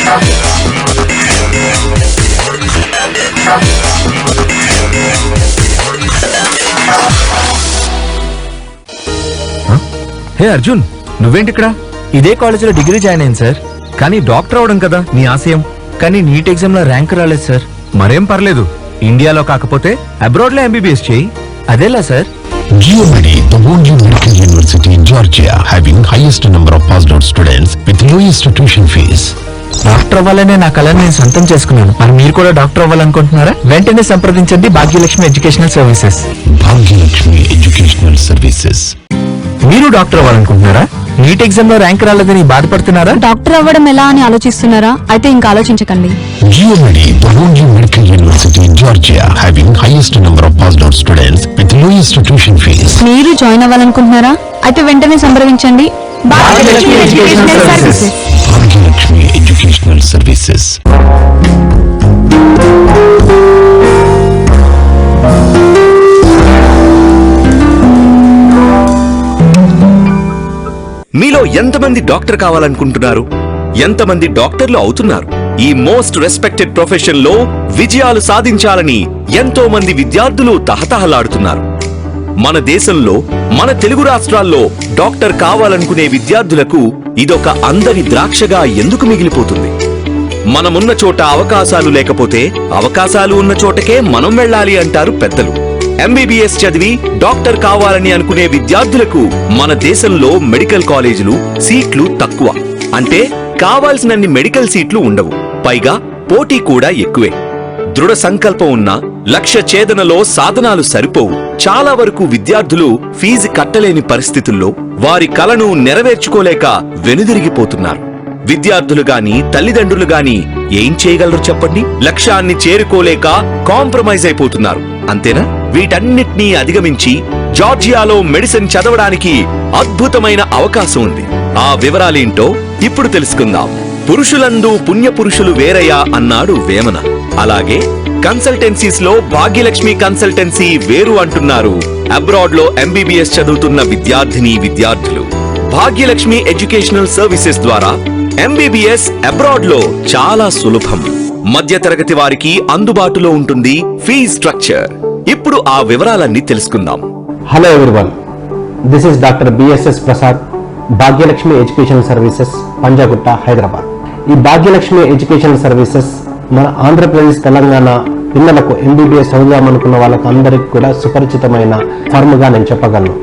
హే అర్జున్, నువ్వేంటిక్కడ? ఇదే కాలేజీలో degree join అయింది సార్. కానీ డాక్టర్ అవడం కదా నీ ఆశయం. కానీ నీట్ ఎగ్జామ్ లో ర్యాంక్ రాలేదు సార్. మరేం పర్లేదు, ఇండియాలో కాకపోతే అబ్రాడ్ లో ఎంబీబీఎస్ చేయి. అదేలా sir? GMD, the only medical university in Georgia, having highest number of passed out students with lowest tuition fees. Doctor అవ్వాలనే నా కళను నేను సొంతం చేసుకున్నాను. మరి మీరు కూడా డాక్టర్ అవ్వాలనుకుంటున్నారా? వెంటనే సంప్రదించండి Bhagyalakshmi educational services. Bhagyalakshmi educational services. మీరు డాక్టర్ అవ్వాలనుకుంటున్నారా? నీట్ ఎగ్జామ్ లో ర్యాంక్ రాలేదని బాధపడుతున్నారా? డాక్టర్ అవ్వడం ఎలా అని ఆలోచిస్తున్నారా? అయితే ఇంకా ఆలోచించకండి. GMD, the only medical university in Georgia, having highest number of passed out students with lowest tuition fees. మీరు జాయిన్ అవ్వాలనుకుంటున్నారా? అయితే వెంటనే సంప్రదించండి Bhagyalakshmi educational services. Bhagyalakshmi educational services. మీలో ఎంతమంది డాక్టర్ కావాలనుకుంటున్నారు? ఎంతమంది డాక్టర్లు అవుతున్నారు? ఈ మోస్ట్ రెస్పెక్టెడ్ ప్రొఫెషన్ లో విజయాలు సాధించాలని ఎంతో మంది విద్యార్థులు తహతహలాడుతున్నారు. మన దేశంలో, మన తెలుగు రాష్ట్రాల్లో డాక్టర్ కావాలనుకునే విద్యార్థులకు ఇదొక అందరి ద్రాక్షగా ఎందుకు మిగిలిపోతుంది? మనమున్న చోట అవకాశాలు లేకపోతే అవకాశాలు ఉన్న చోటకే మనం వెళ్ళాలి అంటారు పెద్దలు. ఎంబీబీఎస్ చదివి డాక్టర్ కావాలని అనుకునే విద్యార్థులకు మన దేశంలో మెడికల్ కాలేజీలు సీట్లు తక్కువ. అంటే కావాల్సినన్ని మెడికల్ సీట్లు ఉండవు. పైగా పోటీ కూడా ఎక్కువే. దృఢ సంకల్పం ఉన్న లక్ష్య ఛేదనలో సాధనాలు సరిపోవు. చాలా వరకు విద్యార్థులు ఫీజు కట్టలేని పరిస్థితుల్లో వారి కలను నెరవేర్చుకోలేక వెనుదిరిగిపోతున్నారు. విద్యార్థులు గాని తల్లిదండ్రులు గాని ఏం చేయగలరు చెప్పండి? లక్ష్యాన్ని చేరుకోలేక కాంప్రమైజ్ అయిపోతున్నారు. అంతేనా? వీటన్నిటినీ అధిగమించి జార్జియాలో మెడిసిన్ చదవడానికి అద్భుతమైన అవకాశం ఉంది. ఆ వివరాలేంటో ఇప్పుడు తెలుసుకుందాం. పురుషులందు పుణ్యపురుషులు వేరయ్యా అన్నాడు వేమన. అలాగే కన్సల్టెన్సీస్ లో భాగ్యలక్ష్మి కన్సల్టెన్సీ వేరు అంటున్నారు అబ్రాడ్ లో ఎంబీబీఎస్ చదువుతున్న విద్యార్థులు. భాగ్యలక్ష్మి ఎడ్యుకేషనల్ సర్వీసెస్ ద్వారా ఎంబీబీఎస్ అబ్రాడ్ లో చాలా సులభం. మధ్యతరగతి వారికి అందుబాటులో ఉంటుంది ఫీజ్ స్ట్రక్చర్. ఇప్పుడు ఆ వివరాలన్నీ తెలుసుకుందాం. Hello everyone, this is doctor BSS Prasad, Bhagyalakshmi educational services, Panjagutta, Hyderabad. ఈ భాగ్యలక్ష్మి ఎడ్యుకేషనల్ సర్వీసెస్ మన ఆంధ్రప్రదేశ్, తెలంగాణ పిల్లలకు ఎంబీబీఎస్ చదువుదామనుకున్న వాళ్ళకి అందరికీ కూడా సుపరిచితమైన ఫర్మ్గా నేను చెప్పగలను.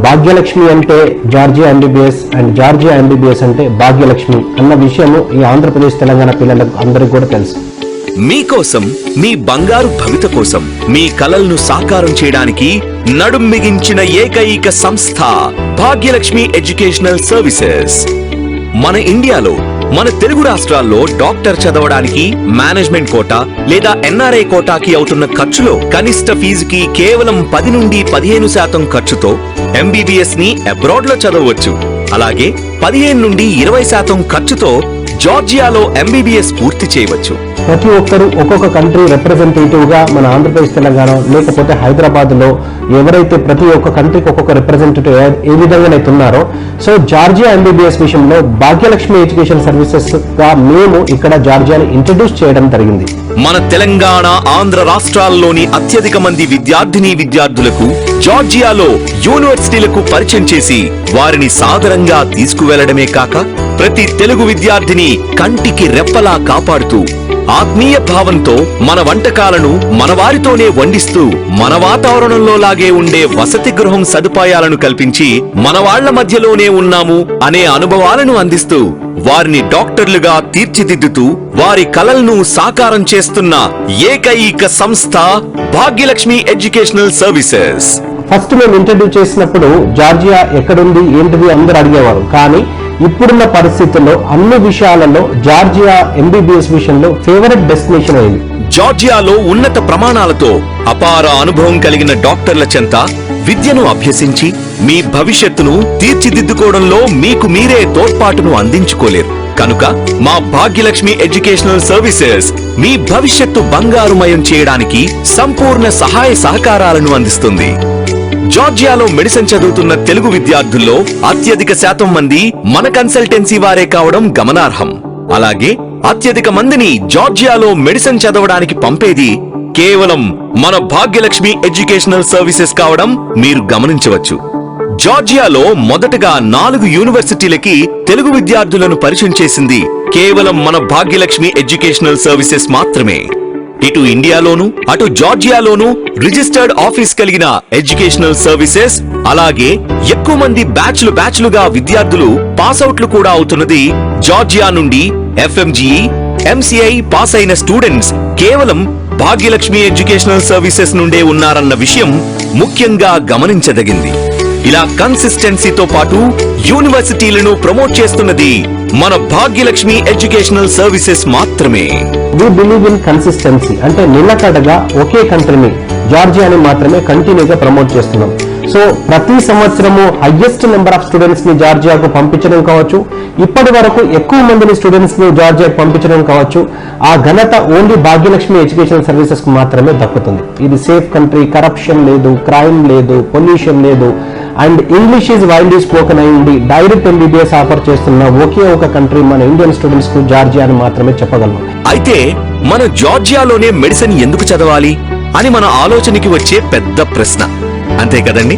భాగ్యలక్ష్మి అంటే Georgia MBBS and Georgia MBBS అంటే భాగ్యలక్ష్మి అన్న విషయము ఈ ఆంధ్రప్రదేశ్, తెలంగాణ పిల్లలకు అందరికీ కూడా తెలుసు. మీకోసం, మీ బంగారు భవిత కోసం, మీ కలలను సాకారం చేయడానికి నడుం మిగించిన ఏకైక సంస్థ భాగ్యలక్ష్మి ఎడ్యుకేషనల్ సర్వీసెస్. మన ఇండియాలో, మన తెలుగు రాష్ట్రాల్లో డాక్టర్ చదవడానికి మేనేజ్మెంట్ కోటా లేదా ఎన్ఆర్ఐ కోటాకి అవుతున్న ఖర్చులో కనిష్ట ఫీజుకి కేవలం 10 నుండి 15% ఖర్చుతో ఎంబీబీఎస్ ని అబ్రాడ్ లో చదవచ్చు. అలాగే 15 నుండి 20% ఖర్చుతో జార్జియాలో ఎంబీబీఎస్ పూర్తి చేయవచ్చు. ప్రతి ఒక్కరు ఒక్కొక్క కంట్రీ రిప్రజెంటేటివ్ గా మన ఆంధ్రప్రదేశ్, తెలంగాణ లేకపోతే హైదరాబాద్ లో ఎవరైతే ప్రతి ఒక్క కంట్రీకి ఒక్కొక్క రిప్రజెంటేటివ్ ఏ విధంగానైతే ఉన్నారో, సో జార్జియా ఎంబీబీఎస్ విషయంలో భాగ్యలక్ష్మి ఎడ్యుకేషన్ సర్వీసెస్ గా మేము ఇక్కడ జార్జియాని ఇంట్రడ్యూస్ చేయడం జరిగింది. మన తెలంగాణ, ఆంధ్ర రాష్ట్రాల్లోని అత్యధిక మంది విద్యార్థులకు జార్జియాలో యూనివర్సిటీలకు పరిచయం చేసి వారిని సాదరంగా తీసుకువెళ్లడమే కాక ప్రతి తెలుగు విద్యార్థిని కంటికి రెప్పలా కాపాడుతూ ఆత్మీయ భావంతో మన వంటకాలను మన వారితోనే వండిస్తూ మన వాతావరణంలో లాగే ఉండే వసతి గృహం సదుపాయాలను కల్పించి మన వాళ్ల మధ్యలోనే ఉన్నాము అనే అనుభవాలను అందిస్తూ వారిని డాక్టర్లుగా తీర్చిదిద్దుతూ వారి కలలను సాకారం చేస్తున్న ఏకైక సంస్థ భాగ్యలక్ష్మి ఎడ్యుకేషనల్ సర్వీసెస్. ఫస్ట్ మేము ఇంట్రడ్యూస్ చేసినప్పుడు జార్జియా ఎక్కడుంది ఏంటిది అందరూ అడిగేవారు. కానీ ఇప్పుడున్న పరిస్థితుల్లో అన్ని విషయాలలో జార్జియా ఎంబీబీఎస్ విషయంలో ఫేవరెట్ డెస్టినేషన్ అయింది. జార్జియాలో ఉన్నత ప్రమాణాలతో అపార అనుభవం కలిగిన డాక్టర్ల చెంత విద్యను అభ్యసించి మీ భవిష్యత్తును తీర్చిదిద్దుకోవడంలో మీకు మీరే తోడ్పాటును అందించుకోలేరు. కనుక మా భాగ్యలక్ష్మి ఎడ్యుకేషనల్ సర్వీసెస్ మీ భవిష్యత్తు బంగారుమయం చేయడానికి సంపూర్ణ సహాయ సహకారాలను అందిస్తుంది. జార్జియాలో మెడిసిన్ చదువుతున్న తెలుగు విద్యార్థుల్లో అత్యధిక శాతం మంది మన కన్సల్టెన్సీ వారే కావడం గమనార్హం. అలాగే అత్యధిక మందిని జార్జియాలో మెడిసిన్ చదవడానికి పంపేది కేవలం మన భాగ్యలక్ష్మి ఎడ్యుకేషనల్ సర్వీసెస్ కావడం మీరు గమనించవచ్చు. జార్జియాలో మొదటగా 4 యూనివర్సిటీలకి తెలుగు విద్యార్థులను పరిచయం చేసింది కేవలం మన భాగ్యలక్ష్మి ఎడ్యుకేషనల్ సర్వీసెస్ మాత్రమే. ఇటు ఇండియాలోను అటు జార్జియాలోను రిజిస్టర్డ్ ఆఫీస్ కలిగిన ఎడ్యుకేషనల్ సర్వీసెస్, అలాగే ఎక్కువ మంది బ్యాచ్లుగా విద్యార్థులు పాస్అవుట్లు కూడా అవుతున్నది జార్జియా నుండి. FMGE, MCI పాస్ అయిన స్టూడెంట్స్ కేవలం భాగ్యలక్ష్మి ఎడ్యుకేషనల్ సర్వీసెస్ నుండే ఉన్నారన్న విషయం ముఖ్యంగా గమనించదగింది. ఇలా కన్సిస్టెన్సీతో పాటు యూనివర్సిటీలను ప్రమోట్ చేస్తున్నది మన భాగ్యలక్ష్మి ఎడ్యుకేషనల్ సర్వీసెస్ మాత్రమే. వి బిలీవ్ ఇన్ కన్సిస్టెన్సీ, అంటే నిలకడగా ఒకే కంట్రీని జార్జియాని మాత్రమే కంటిన్యూగా ప్రమోట్ చేస్తున్నాం. సో ప్రతి సంవత్సరము హైయెస్ట్ నెంబర్ ఆఫ్ స్టూడెంట్స్ ని జార్జియాకు పంపించడం కావచ్చు, ఇప్పటి వరకు ఎక్కువ మందిని స్టూడెంట్స్ ని జార్జియాకు పంపించడం కావచ్చు, ఆ ఘనత ఓన్లీ భాగ్యలక్ష్మి ఎడ్యుకేషనల్ సర్వీసెస్ కు మాత్రమే దక్కుతుంది. ఇది సేఫ్ కంట్రీ, కరప్షన్ లేదు, క్రైమ్ లేదు, పొల్యూషన్ లేదు, and English is widely spoken అయింది. డైరెక్ట్ MBBS ఆఫర్ చేస్తున్న ఒకే ఒక కంట్రీ మన ఇండియన్ స్టూడెంట్స్ కు జార్జియా అని మాత్రమే చెప్పగలం. అయితే మన జార్జియాలోనే మెడిసిన్ ఎందుకు చదవాలి అని మన ఆలోచనకి వచ్చే పెద్ద ప్రశ్న, అంతే కదండి?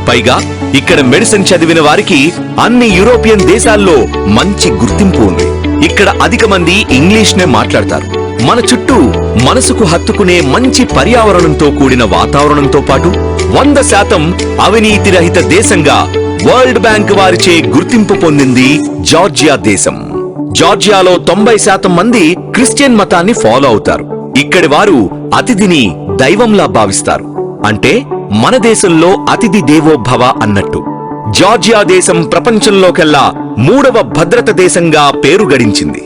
పైగా ఇక్కడ మెడిసిన్ చదివిన వారికి అన్ని యూరోపియన్ దేశాల్లో మంచి గుర్తింపు ఉంది. ఇక్కడ అధిక మంది ఇంగ్లీష్ నే మాట్లాడతారు. మన చుట్టూ మనసుకు హత్తుకునే మంచి పర్యావరణంతో కూడిన వాతావరణంతో పాటు 100% అవినీతి రహిత దేశంగా వరల్డ్ బ్యాంక్ వారిచే గుర్తింపు పొందింది జార్జియా దేశం. జార్జియాలో 90% మంది క్రిస్టియన్ మతాన్ని ఫాలో అవుతారు. ఇక్కడి వారు అతిథిని దైవంలా భావిస్తారు. అంటే మన దేశంలో అతిథి దేవోభవ అన్నట్టు. జార్జియా దేశం ప్రపంచంలోకెల్లా 3వ భద్రత దేశంగా పేరు గడించింది.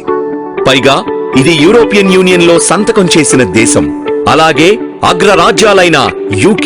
పైగా ఇది యూరోపియన్ యూనియన్ లో సంతకం చేసిన దేశం. అలాగే అగ్రరాజ్యాలైన UK,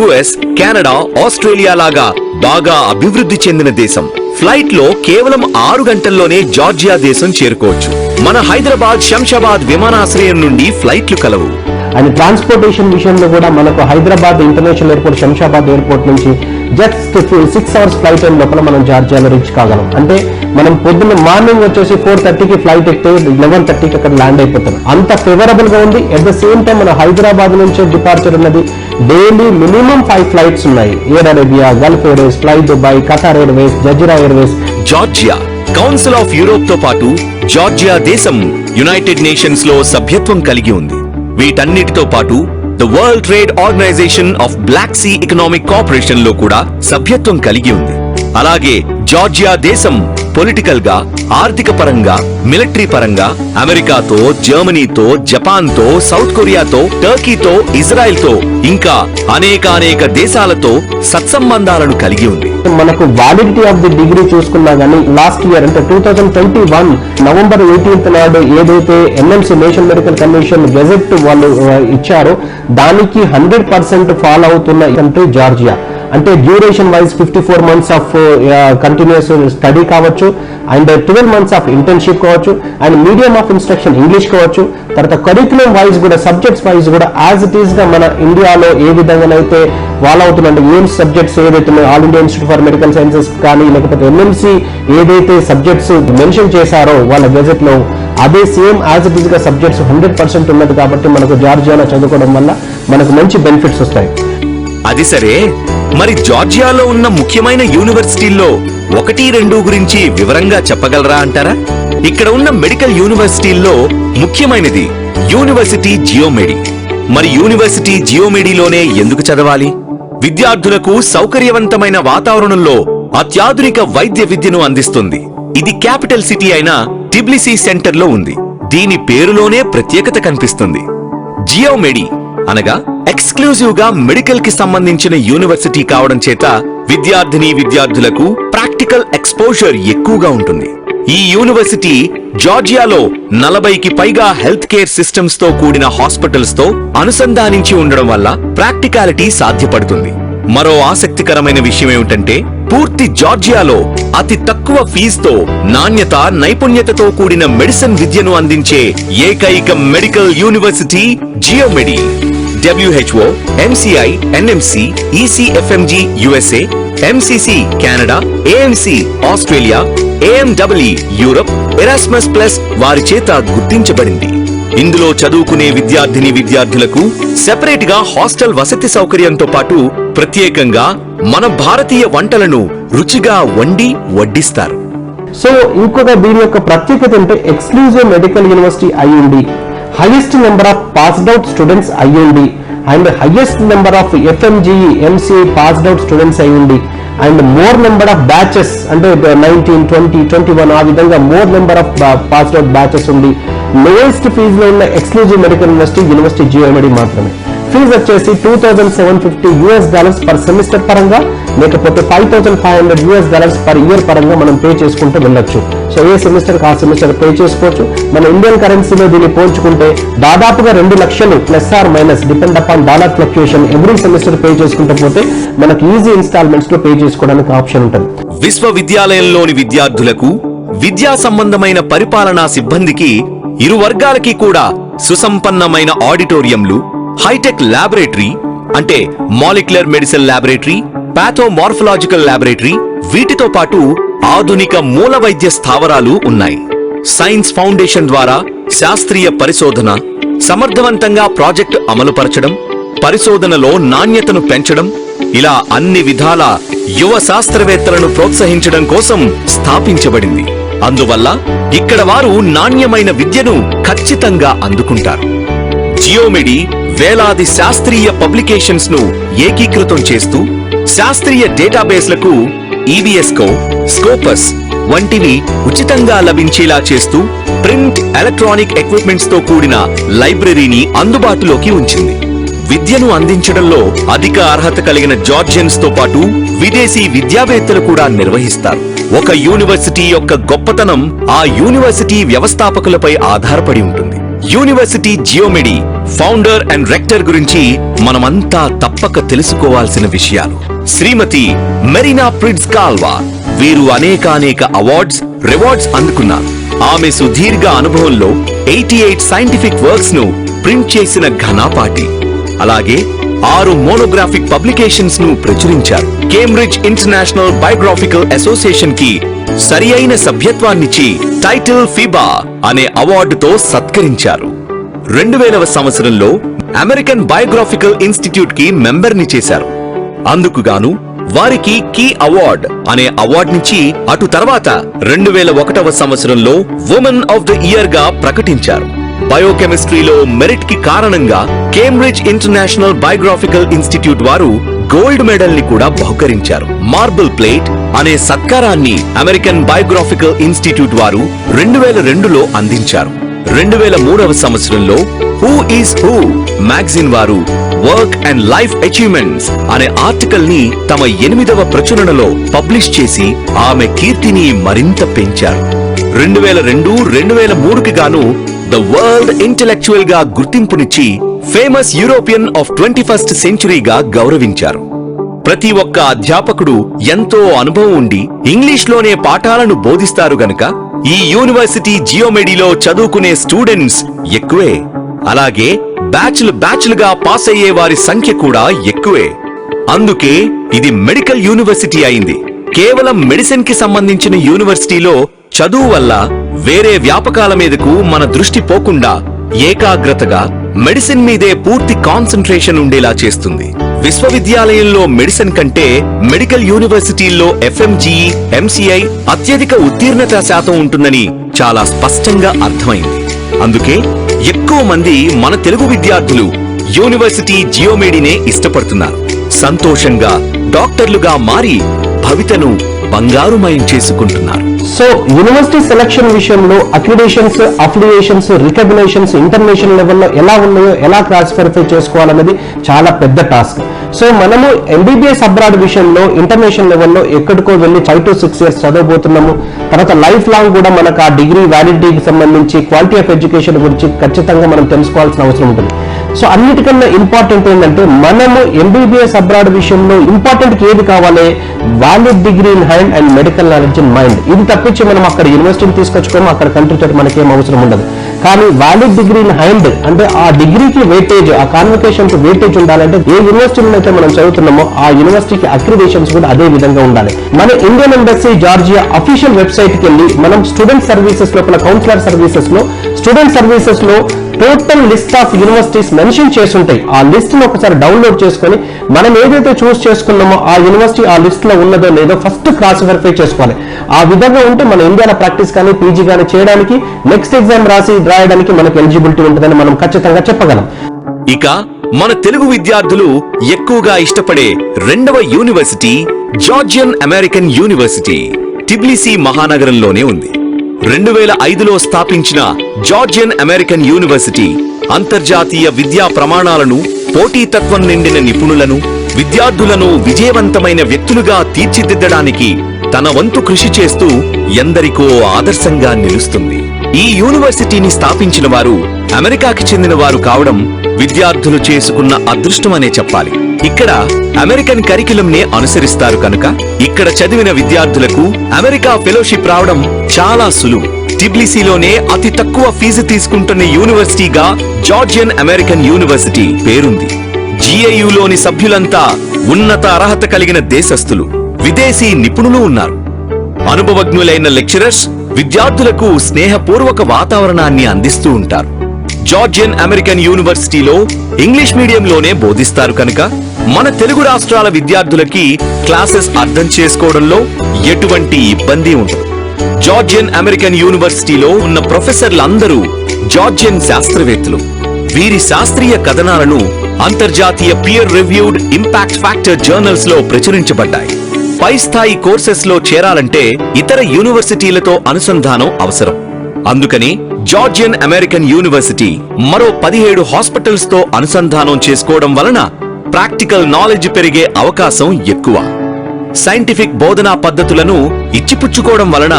US, కెనడా, ఆస్ట్రేలియా లాగా బాగా అభివృద్ధి చెందిన దేశం. ఫ్లైట్ లో కేవలం 6 గంటల్లోనే జార్జియా దేశం చేరుకోవచ్చు. మన హైదరాబాద్ శంషాబాద్ విమానాశ్రయం నుండి ఫ్లైట్లు కలవు. అండ్ ట్రాన్స్పోర్టేషన్ విషయంలో కూడా మనకు Hyderabad international airport, Shamshabad airport నుంచి జస్ట్ 6 అవర్స్ ఫ్లైట్ టైం లోపల మనం జార్జియాలో రీచ్ కాగలం. అంటే మనం పొద్దున్న మార్నింగ్ వచ్చేసి 4:30కి ఫ్లైట్ ఎక్కితే 11:30కి అక్కడ ల్యాండ్ అయిపోతాం. అంత ఫేవరబుల్ గా ఉంది. అట్ ద సేమ్ టైం మన హైదరాబాద్ నుంచి డిపార్చర్ ఉన్నది. డైలీ మినిమం 5 ఫ్లైట్స్ ఉన్నాయి. Air Arabia, Gulf Airways, fly Dubai, Qatar Airways, Jazeera Airways. Georgia council of Europe తో పాటు జార్జియా దేశం యునైటెడ్ నేషన్స్ లో సభ్యత్వం కలిగి ఉంది. వీటన్నిటితో పాటు the world trade organisation of black sea economic cooperation లో కూడా సభ్యత్వం కలిగి ఉంది. అలాగే జార్జియా దేశం పొలిటికల్ గా, ఆర్థిక పరంగా, మిలిటరీ పరంగా అమెరికాతో, జర్మనీతో, జపాన్ తో, సౌత్ కొరియాతో, టర్కీతో, ఇజ్రాయెల్ తో ఇంకా అనేక దేశాలతో సత్సంబంధాలను కలిగి ఉంది. మనకు వాలిడిటీ ఆఫ్ ది డిగ్రీ చూసుకున్నా గానీ లాస్ట్ ఇయర్ అంటే 2021 నవంబర్ 18th నాడు ఏదైతే NMC national medical commission gazette వాళ్ళు ఇచ్చారో దానికి 100% ఫాలో అవుతున్న కంట్రీ జార్జియా. అంటే duration wise 54 months of continuous study కావచ్చు, అండ్ 12 months ఆఫ్ ఇంటర్న్షిప్ కావచ్చు, and medium of instruction English కావచ్చు. తర్వాత కరిక్యులం వైజ్ కూడా, సబ్జెక్ట్స్ వైజ్ కూడా యాజ్ ఇట్ ఈస్ గా మన ఇండియాలో ఏ విధంగానైతే ఫాలో అవుతుందంటే ఏం సబ్జెక్ట్స్ ఏదైతే all India institute for medical sciences కానీ లేకపోతే NMC ఏదైతే సబ్జెక్ట్స్ మెన్షన్ చేశారో వాళ్ళ గెజెట్ లో, అదే సేమ్ యాజ్ ఇట్ ఈస్ గా సబ్జెక్ట్స్ 100% ఉన్నది. కాబట్టి మనకు జార్జియాలో చదువుకోవడం వల్ల మనకు మంచి బెనిఫిట్స్ వస్తాయి. అది సరే, మరి జార్జియాలో ఉన్న ముఖ్యమైన యూనివర్సిటీల్లో 1-2 గురించి వివరంగా చెప్పగలరా అంటారా? ఇక్కడ ఉన్న మెడికల్ యూనివర్సిటీల్లో ముఖ్యమైనది యూనివర్సిటీ జియోమెడి. మరి యూనివర్సిటీ జియోమెడిలోనే ఎందుకు చదవాలి? విద్యార్థులకు సౌకర్యవంతమైన వాతావరణంలో అత్యాధునిక వైద్య విద్యను అందిస్తుంది. ఇది క్యాపిటల్ సిటీ అయిన టిబ్లిసీ సెంటర్ లో ఉంది. దీని పేరులోనే ప్రత్యేకత కనిపిస్తుంది. జియోమెడి అనగా ఎక్స్క్లూజివ్ గా మెడికల్ కి సంబంధించిన యూనివర్సిటీ కావడం చేత విద్యార్థులకు ప్రాక్టికల్ ఎక్స్పోజర్ ఎక్కువగా ఉంటుంది. ఈ యూనివర్సిటీ జార్జియాలో 40కి పైగా హెల్త్ కేర్ సిస్టమ్స్ తో కూడిన హాస్పిటల్స్ తో అనుసంధానించి ఉండడం వల్ల ప్రాక్టికాలిటీ సాధ్యపడుతుంది. మరో ఆసక్తికరమైన విషయం ఏమిటంటే పూర్తి జార్జియాలో అతి తక్కువ ఫీజుతో నాణ్యత, నైపుణ్యతతో కూడిన మెడిసిన్ విద్యను అందించే ఏకైక medical university GeoMedi. WHO, MCI, NMC, ECFMG USA, MCC Canada, AMC Australia, AMEE Europe, Erasmus plus వారి చేత గుర్తించబడింది. ఇందులో చదువుకునే విద్యార్థులకు సెపరేట్ గా హాస్టల్ వసతి సౌకర్యంతో పాటు ప్రత్యేకంగా మన భారతీయ వంటలను రుచిగా వండి వడ్డిస్తారు. సో ఇంకొక దీని యొక్క ప్రత్యేకత అంటే ఎక్స్క్లూజివ్ మెడికల్ యూనివర్సిటీ అయ్యింది, highest number of passed out students అయ్యింది, and highest number of FMGE, MCA passed out students అయ్యింది, and more number of batches అంటే 19, 20, 21 ఆ విధంగా more number of passed out batches ఉంది. లోయెస్ట్ ఫీజులో ఉన్న ఎక్స్క్లూజివ్ మెడికల్ యూనివర్సిటీ GMD మాత్రమే. Fee వచ్చేసి $2,750 పర్ సెమిస్టర్ పరంగా, లేకపోతే $5,500 పర్ ఇయర్ పరంగా మనం పే చేసుకుంటూ వెళ్ళొచ్చు. సో ఏ సెమిస్టర్ ఆ సెమిస్టర్ పే చేసుకోవచ్చు. మన ఇండియన్ కరెన్సీలో దీన్ని పోల్చుకుంటే దాదాపుగా 2 లక్షలు plus or minus depend upon dollar fluctuation every semester pay చేసుకుంటూ పోతే మనకి ఈజీ ఇన్స్టాల్మెంట్స్ లో పే చేసుకోవడానికి ఆప్షన్ ఉంటుంది. విశ్వవిద్యాలయంలోని విద్యార్థులకు, విద్యా సంబంధమైన పరిపాలనా సిబ్బందికి ఇరు వర్గాలకి కూడా సుసంపన్నమైన ఆడిటోరియంలు, హైటెక్ ల్యాబొరేటరీ అంటే మాలిక్యులర్ మెడిసిన్ ల్యాబొరేటరీ, పాథోమార్ఫలాజికల్ ల్యాబొరేటరీ, వీటితో పాటు ఆధునిక మూల వైద్య స్థావరాలు ఉన్నాయి. సైన్స్ ఫౌండేషన్ ద్వారా శాస్త్రీయ పరిశోధన, సమర్థవంతంగా ప్రాజెక్టు అమలుపరచడం, పరిశోధనలో నాణ్యతను పెంచడం, ఇలా అన్ని విధాల యువ శాస్త్రవేత్తలను ప్రోత్సహించడం కోసం స్థాపించబడింది. అందువల్ల ఇక్కడ వారు నాణ్యమైన విద్యను ఖచ్చితంగా అందుకుంటారు. జియోమెడి వేలాది శాస్త్రీయ పబ్లికేషన్స్ ను ఏకీకృతం చేస్తూ శాస్త్రీయ డేటాబేస్లకు EBSCO, స్కోపస్ వంటివి ఉచితంగా లభించేలా చేస్తూ ప్రింట్, ఎలక్ట్రానిక్ ఎక్విప్మెంట్స్ తో కూడిన లైబ్రరీని అందుబాటులోకి ఉంచింది. విద్యను అందించడంలో అధిక అర్హత కలిగిన జార్జియన్స్ తో పాటు విదేశీ విద్యావేత్తలు కూడా నిర్వహిస్తారు. ఒక యూనివర్సిటీ యొక్క గొప్పతనం ఆ యూనివర్సిటీ వ్యవస్థాపకులపై ఆధారపడి ఉంటుంది. యూనివర్సిటీ జియోమెడి ఫౌండర్ అండ్ రెక్టర్ గురించి మనమంతా తప్పక తెలుసుకోవాల్సిన విషయాలు. శ్రీమతి మెరీనా ప్రిడ్జ్ కాల్వా, వీరు అనేక అవార్డ్స్, రివార్డ్స్ అందుకున్నారు. ఆమె సుదీర్ఘ అనుభవంలో 88 సైంటిఫిక్ వర్క్స్ ను ప్రింట్ చేసిన ఘనాపాటి. అలాగే 6 మోనోగ్రాఫిక్ పబ్లికేషన్స్ ను ప్రచురించారు. కేంబ్రిడ్జ్ ఇంటర్నేషనల్ బయోగ్రాఫికల్ అసోసియేషన్ కి సరి అయిన సభ్యత్వాన్నిచ్చి టైటిల్ ఫిబా అనే అవార్డుతో సత్కరించారు. 2000వ సంవత్సరంలో అమెరికన్ బయోగ్రాఫికల్ ఇన్స్టిట్యూట్ కి మెంబర్ ని చేశారు. అందుకుగాను వారికి కీ అవార్డ్ అనే అవార్డునిచ్చి అటు తర్వాత 2001వ సంవత్సరంలో ఉమెన్ ఆఫ్ ద ఇయర్ గా ప్రకటించారు. బయోకెమిస్ట్రీలో మెరిట్ కి కారణంగా కేంబ్రిడ్జ్ ఇంటర్నేషనల్ బయోగ్రాఫికల్ ఇన్స్టిట్యూట్ వారు గోల్డ్ మెడల్ ని కూడా బహుకరించారు. మార్బుల్ ప్లేట్ అనే సత్కారాన్ని అమెరికన్ బయోగ్రాఫికల్ ఇన్స్టిట్యూట్ వారు 2002లో అందించారు. 2003వ సంవత్సరంలో హూ ఈస్ హూ మ్యాగజైన్ వారు వర్క్ అండ్ లైఫ్ అచీవ్మెంట్స్ అనే ఆర్టికల్ ని తమ 8వ ప్రచురణలో పబ్లిష్ చేసి ఆమె కీర్తిని మరింత పెంచారు. 2002, 2003కి గాను ద వరల్డ్ ఇంటెలెక్చువల్ గా గుర్తింపునిచ్చి ఫేమస్ యూరోపియన్ ఆఫ్ 21st సెంచురీగా గౌరవించారు. ప్రతి ఒక్క అధ్యాపకుడు ఎంతో అనుభవం ఉండి ఇంగ్లీష్లోనే పాఠాలను బోధిస్తారు గనుక ఈ యూనివర్సిటీ జియోమెడిలో చదువుకునే స్టూడెంట్స్ ఎక్కువే. అలాగే బ్యాచ్లుగా పాస్ అయ్యే వారి సంఖ్య కూడా ఎక్కువే. అందుకే ఇది మెడికల్ యూనివర్సిటీ అయింది. కేవలం మెడిసిన్ కి సంబంధించిన యూనివర్సిటీలో చదువు వల్ల వేరే వ్యాపకాల మీదకు మన దృష్టి పోకుండా ఏకాగ్రతగా మెడిసిన్ మీదే పూర్తి కాన్సంట్రేషన్ ఉండేలా చేస్తుంది. విశ్వవిద్యాలయంలో మెడిసిన్ కంటే మెడికల్ యూనివర్సిటీల్లో FMGE, MCI అత్యధిక ఉత్తీర్ణత శాతం ఉంటుందని చాలా స్పష్టంగా అర్థమైంది. అందుకే ఎక్కువ మంది మన తెలుగు విద్యార్థులు యూనివర్సిటీ జియోమెడినే ఇష్టపడుతున్నారు. సంతోషంగా డాక్టర్లుగా మారి భవితను బంగారుమయం చేసుకుంటున్నారు. సో యూనివర్సిటీ సెలక్షన్ విషయంలో అక్రిడేషన్స్, అఫిలియేషన్స్, రికగ్నేషన్స్ ఇంటర్నేషనల్ లెవెల్లో ఎలా ఉన్నాయో ఎలా క్లాసిఫై చేసుకోవాలనేది చాలా పెద్ద టాస్క్. సో మనము MBBS అబ్రాడ్ విషయంలో ఇంటర్నేషనల్ లెవెల్లో ఎక్కడికో వెళ్ళి 5 to 6 years చదవబోతున్నాము. తర్వాత లైఫ్ లాంగ్ కూడా మనకు ఆ డిగ్రీ వ్యాలిడిటీకి సంబంధించి క్వాలిటీ ఆఫ్ ఎడ్యుకేషన్ గురించి ఖచ్చితంగా మనం తెలుసుకోవాల్సిన అవసరం ఉంటుంది. సో అన్నిటికన్నా ఇంపార్టెంట్ ఏంటంటే మనము MBBS అబ్రాడ్ విషయంలో ఇంపార్టెంట్ ఏది కావాలి? Valid degree in hand and medical knowledge in mind. ఇది తప్పించి మనం అక్కడ యూనివర్సిటీని తీసుకొచ్చుకోము, అక్కడ కంట్రీ తోటి మనకేం అవసరం ఉండదు. కానీ వ్యాలిడ్ డిగ్రీ ఇన్ హ్యాండ్ అంటే ఆ డిగ్రీకి వెయిటేజ్, ఆ కాన్వకేషన్ కి వెయిటేజ్ ఉండాలంటే ఏ యూనివర్సిటీలో అయితే మనం చదువుతున్నామో ఆ యూనివర్సిటీకి అక్రిడేషన్స్ కూడా అదే విధంగా ఉండాలి. మన Indian embassy Georgia official website కి వెళ్ళి మనం స్టూడెంట్ సర్వీసెస్ లోపల కౌన్సిలర్ సర్వీసెస్ లో స్టూడెంట్ సర్వీసెస్ లో total list of universities mention చేసి ఉంటాయి. ఆ లిస్ట్ ను ఒకసారి డౌన్లోడ్ చేసుకొని మనం ఏదైతే చూస్ చేసుకున్నామో ఆ యూనివర్సిటీ ఆ లిస్ట్ లో ఉన్నదో లేదో ఫస్ట్ క్రాస్ వెరిఫై చేసుకోవాలి. ఆ విధంగా ఉంటే మన ఇండియాలో ప్రాక్టీస్ కానీ పీజీ కానీ చేయడానికి నెక్స్ట్ ఎగ్జామ్ రాయడానికి మనకు ఎలిజిబిలిటీ ఉంటుందని మనం ఖచ్చితంగా చెప్పగలం. ఇక మన తెలుగు విద్యార్థులు ఎక్కువగా ఇష్టపడే రెండవ university Georgian American university Tbilisi మహానగరంలోనే ఉంది. 2005లో స్థాపించిన జార్జియన్ అమెరికన్ యూనివర్సిటీ అంతర్జాతీయ విద్యా ప్రమాణాలను, పోటీతత్వం నిండిన నిపుణులను, విద్యార్థులను విజయవంతమైన వ్యక్తులుగా తీర్చిదిద్దడానికి తన వంతు కృషి చేస్తూ ఎందరికో ఆదర్శంగా నిలుస్తుంది. ఈ యూనివర్సిటీని స్థాపించిన వారు అమెరికాకి చెందిన వారు కావడం విద్యార్థులు చేసుకున్న అదృష్టమనే చెప్పాలి. ఇక్కడ అమెరికన్ కరికులం నే అనుసరిస్తారు కనుక ఇక్కడ చదివిన విద్యార్థులకు అమెరికా ఫెలోషిప్ రావడం చాలా సులువు. టిబ్లిసీలోనే అతి తక్కువ ఫీజు తీసుకుంటున్న యూనివర్సిటీగా జార్జియన్ అమెరికన్ యూనివర్సిటీ పేరుంది. జిఏయులోని సభ్యులంతా ఉన్నత అర్హత కలిగిన దేశస్థులు, విదేశీ నిపుణులు ఉన్నారు. అనుభవజ్ఞులైన లెక్చరర్స్ విద్యార్థులకు స్నేహపూర్వక వాతావరణాన్ని అందిస్తూ ఉంటారు. జార్జియన్ అమెరికన్ యూనివర్సిటీలో ఇంగ్లీష్ మీడియంలోనే బోధిస్తారు కనుక మన తెలుగు రాష్ట్రాల విద్యార్థులకి క్లాసెస్ అర్థం చేసుకోవడంలో ఎటువంటి ఇబ్బంది ఉండదు. జార్జియన్ అమెరికన్ యూనివర్సిటీలో ఉన్న ప్రొఫెసర్లందరూ జార్జియన్ శాస్త్రవేత్తలు. వీరి శాస్త్రీయ కథనాలను అంతర్జాతీయ peer reviewed impact factor journals లో ప్రచురించబడ్డాయి. పై స్థాయి కోర్సెస్ లో చేరాలంటే ఇతర యూనివర్సిటీలతో అనుసంధానం అవసరం. అందుకని జార్జియన్ అమెరికన్ యూనివర్సిటీ మరో 17 హాస్పిటల్స్ తో అనుసంధానం చేసుకోవడం వలన ప్రాక్టికల్ నాలెడ్జ్ పెరిగే అవకాశం ఎక్కువ. సైంటిఫిక్ బోధనా పద్ధతులను ఇచ్చిపుచ్చుకోవడం వలన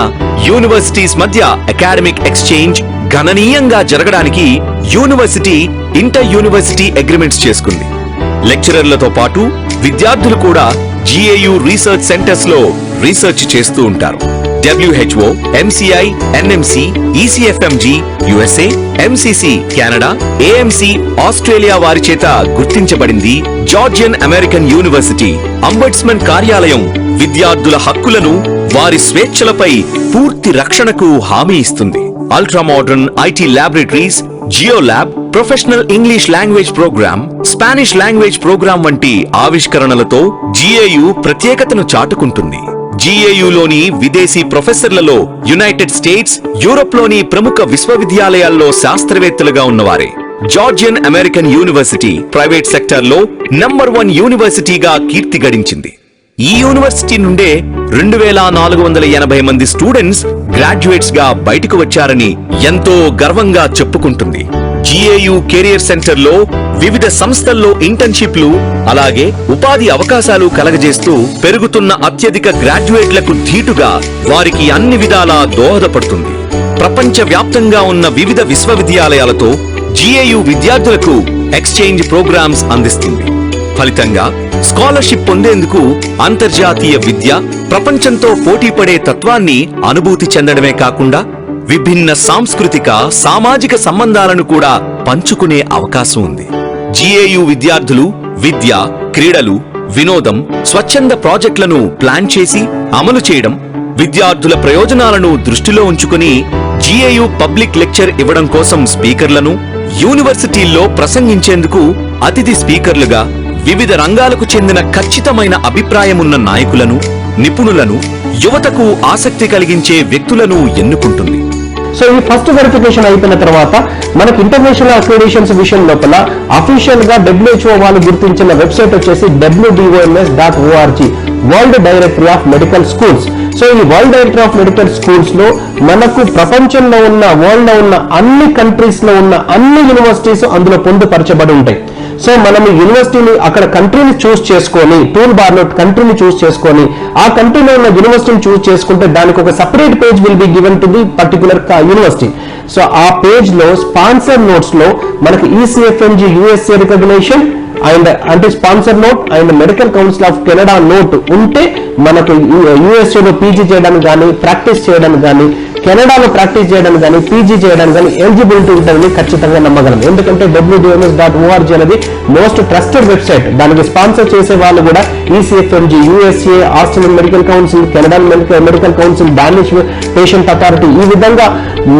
యూనివర్సిటీస్ మధ్య అకాడమిక్ ఎక్స్చేంజ్ గణనీయంగా జరగడానికి యూనివర్సిటీ ఇంటర్ యూనివర్సిటీ అగ్రిమెంట్స్ చేసుకుంది. లెక్చరర్లతో పాటు విద్యార్థులు కూడా జిఏయు రీసెర్చ్ సెంటర్స్ లో రీసెర్చ్ చేస్తూ ఉంటారు. WHO, MCI, NMC, ECFMG, USA, MCC, Canada, AMC, Australia వారి చేత గుర్తించబడింది జార్జియన్ అమెరికన్ యూనివర్సిటీ. అంబడ్స్మన్ కార్యాలయం విద్యార్థుల హక్కులను, వారి స్వేచ్ఛలపై పూర్తి రక్షణకు హామీ ఇస్తుంది. Ultra modern IT laboratories, geo lab, professional English language programme, Spanish language programme వంటి ఆవిష్కరణలతో జిఏయు ప్రత్యేకతను చాటుకుంటుంది. జిఏయులోని విదేశీ ప్రొఫెసర్లలో యునైటెడ్ స్టేట్స్, యూరోప్ లోని ప్రముఖ విశ్వవిద్యాలయాల్లో శాస్త్రవేత్తలుగా ఉన్నవారే. Georgian American university private sector లో నంబర్ 1 యూనివర్సిటీగా కీర్తి గడించింది. ఈ యూనివర్సిటీ నుండే 2480 మంది స్టూడెంట్స్ గ్రాడ్యుయేట్స్ గా బయటకు వచ్చారని ఎంతో గర్వంగా చెప్పుకుంటుంది. జిఏయు కెరియర్ సెంటర్ లో వివిధ సంస్థల్లో ఇంటర్న్షిప్లు, అలాగే ఉపాధి అవకాశాలు కలగజేస్తూ పెరుగుతున్న అత్యధిక గ్రాడ్యుయేట్లకు ధీటుగా వారికి అన్ని విధాలా దోహదపడుతుంది. ప్రపంచ వ్యాప్తంగా ఉన్న వివిధ విశ్వవిద్యాలయాలతో జిఏయు విద్యార్థులకు ఎక్స్చేంజ్ ప్రోగ్రామ్స్ అందిస్తుంది. ఫలితంగా స్కాలర్షిప్ పొందేందుకు అంతర్జాతీయ విద్య, ప్రపంచంతో పోటీపడే తత్వాన్ని అనుభూతి చెందడమే కాకుండా విభిన్న సాంస్కృతిక, సామాజిక సంబంధాలను కూడా పంచుకునే అవకాశం ఉంది. జిఏయు విద్యార్థులు విద్య, క్రీడలు, వినోదం, స్వచ్ఛంద ప్రాజెక్టులను ప్లాన్ చేసి అమలు చేయడం, విద్యార్థుల ప్రయోజనాలను దృష్టిలో ఉంచుకుని జిఏయు పబ్లిక్ లెక్చర్ ఇవ్వడం కోసం స్పీకర్లను, యూనివర్సిటీల్లో ప్రసంగించేందుకు అతిథి స్పీకర్లుగా వివిధ రంగాలకు చెందిన ఖచ్చితమైన అభిప్రాయమున్న నాయకులను, నిపుణులను, యువతకు ఆసక్తి కలిగించే వ్యక్తులను ఎన్నుకుంటుంది. సో ఈ ఫస్ట్ వెరిఫికేషన్ అయిపోయిన తర్వాత మనకు ఇంటర్నేషనల్ అక్రిడేషన్స్ విషయం లోపల అఫీషియల్ గా WHO వాళ్ళు గుర్తించిన వెబ్సైట్ వచ్చేసి WDOMS.org, world directory of medical schools. So ఈ world directory of medical schools లో మనకు ప్రపంచంలో ఉన్న, వరల్డ్ లో ఉన్న అన్ని కంట్రీస్ లో ఉన్న అన్ని యూనివర్సిటీస్ అందులో పొందుపరచబడి ఉంటాయి. సో మనం ఈ యూనివర్సిటీని అక్కడ కంట్రీని చూస్ చేసుకొని, టూల్ బార్ లో కంట్రీని చూస్ చేసుకొని ఆ కంట్రీలో ఉన్న యూనివర్సిటీని చూస్ చేసుకుంటే దానికి ఒక separate page will be given to the particular university. So ఆ పేజ్ లో స్పాన్సర్ నోట్స్ లో మనకి ECFMG USA రికగ్నిషన్ అండ్ అంటే sponsor note and medical council of Canada note ఉంటే మనకు USA లో పీజీ చేయడానికి కానీ, ప్రాక్టీస్ చేయడానికి కానీ, కెనడాలో ప్రాక్టీస్ చేయడానికి కానీ పీజీ చేయడానికి కానీ ఎలిజిబిలిటీ ఉంటుందని ఖచ్చితంగా నమ్మగలం. ఎందుకంటే www.org అనేది మోస్ట్ ట్రస్టెడ్ వెబ్సైట్. దానికి స్పాన్సర్ చేసే వాళ్ళు కూడా ECFMG, USA, Australian medical council, Canadian medical council, Danish patient authority, ఈ విధంగా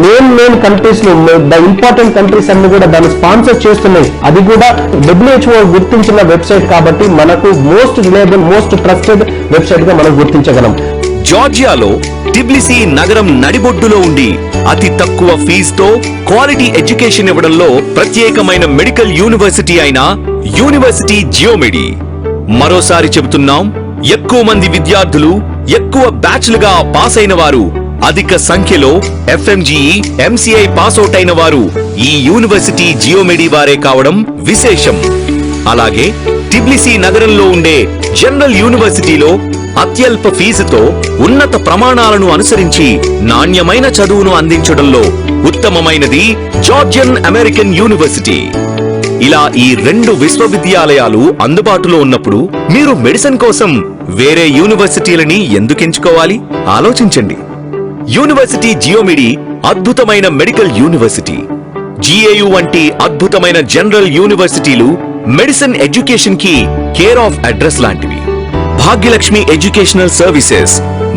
మెయిన్ కంట్రీస్ లో ద ఇంపార్టెంట్ కంట్రీస్ అన్ని కూడా దాన్ని స్పాన్సర్ చేస్తున్నాయి. అది కూడా WHO గుర్తించిన వెబ్సైట్ కాబట్టి మనకు most reliable, most trusted website గా మనం గుర్తించగలం. జార్జియాలో టిబ్లిసీ నగరం నడిబొడ్డులో ఉండి అతి తక్కువ ఫీజుతో క్వాలిటీ ఎడ్యుకేషన్ ఇవ్వడంలో ప్రత్యేకమైన మెడికల్ యూనివర్సిటీ అయిన యూనివర్సిటీ జియోమెడి. మరోసారి చెబుతున్నాం, ఎక్కువ మంది విద్యార్థులు, ఎక్కువ బ్యాచ్లుగా పాస్ అయిన వారు, అధిక సంఖ్యలో FMGE, MCI పాస్అవుట్ అయిన వారు ఈ యూనివర్సిటీ జియోమెడి వారే కావడం విశేషం. అలాగే టిబ్లిసీ నగరంలో ఉండే జనరల్ యూనివర్సిటీలో అత్యల్ప ఫీజుతో ఉన్నత ప్రమాణాలను అనుసరించి నాణ్యమైన చదువును అందించడంలో ఉత్తమమైనది జార్జియన్ అమెరికన్ యూనివర్సిటీ. ఇలా ఈ 2 విశ్వవిద్యాలయాలు అందుబాటులో ఉన్నప్పుడు మీరు మెడిసిన్ కోసం వేరే యూనివర్సిటీలని ఎందుకు ఎంచుకోవాలి? ఆలోచించండి. యూనివర్సిటీ జియోమెడి అద్భుతమైన మెడికల్ యూనివర్సిటీ. GAU వంటి అద్భుతమైన జనరల్ యూనివర్సిటీలు మెడిసిన్ ఎడ్యుకేషన్ కి కేర్ ఆఫ్ అడ్రస్ లాంటివి. భాగ్యలక్ష్మి ఎడ్యుకేషనల్ సర్వీసెస్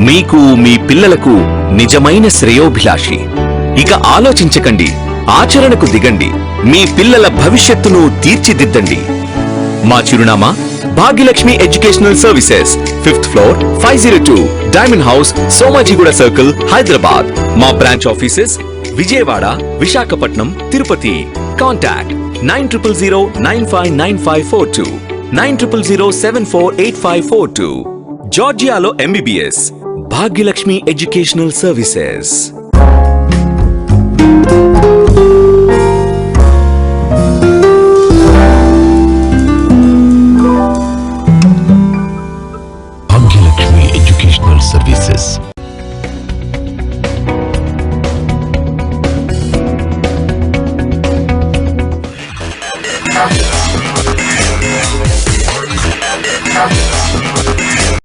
మీకు, మీ పిల్లలకు నిజమైన శ్రేయోభిలాషి. ఇక ఆలోచించకండి, ఆచరణకు దిగండి. మీ పిల్లల భవిష్యత్తును తీర్చిదిద్దండి. మా చిరునామా Bhagyalakshmi educational services, 5th floor, 502 diamond house, Somajiguda circle, Hyderabad. మా branch offices Vijayawada, Visakhapatnam, Tirupati. Contact 9009595542, 9000748542. జార్జియాలో MBBS Bhagyalakshmi educational services. Bhagyalakshmi educational services. Yeah.